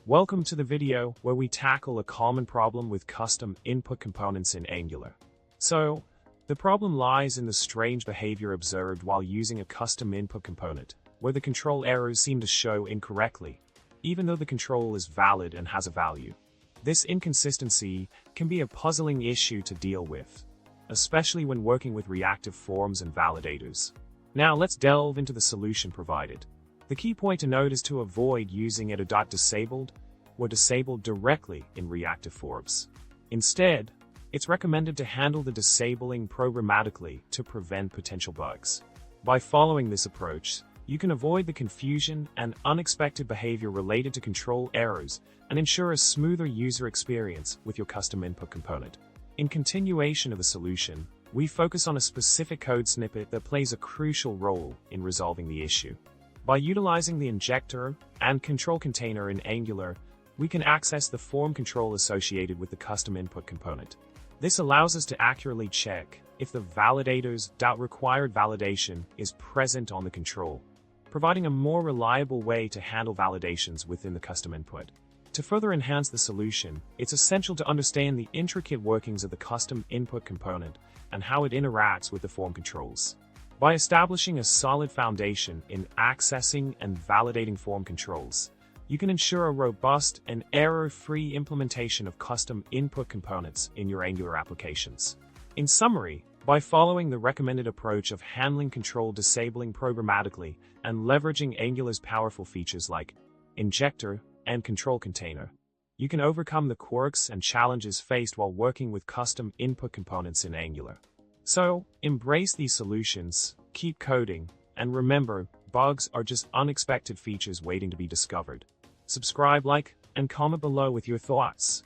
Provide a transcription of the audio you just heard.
Welcome to the video where we tackle a common problem with custom input components in Angular. So, the problem lies in the strange behavior observed while using a custom input component, where the control errors seem to show incorrectly, even though the control is valid and has a value. This inconsistency can be a puzzling issue to deal with, especially when working with reactive forms and validators. Now let's delve into the solution provided. The key point to note is to avoid using `disabled or disabled directly in reactive forms. Instead, it's recommended to handle the disabling programmatically to prevent potential bugs. By following this approach, you can avoid the confusion and unexpected behavior related to control errors and ensure a smoother user experience with your custom input component. In continuation of the solution, we focus on a specific code snippet that plays a crucial role in resolving the issue. By utilizing the injector and control container in Angular, we can access the form control associated with the custom input component. This allows us to accurately check if the validator's .required validation is present on the control, providing a more reliable way to handle validations within the custom input. To further enhance the solution, it's essential to understand the intricate workings of the custom input component and how it interacts with the form controls. By establishing a solid foundation in accessing and validating form controls, you can ensure a robust and error-free implementation of custom input components in your Angular applications. In summary, by following the recommended approach of handling control disabling programmatically and leveraging Angular's powerful features like Injector and control container, you can overcome the quirks and challenges faced while working with custom input components in Angular. So, embrace these solutions, keep coding, and remember, bugs are just unexpected features waiting to be discovered. Subscribe, like, and comment below with your thoughts.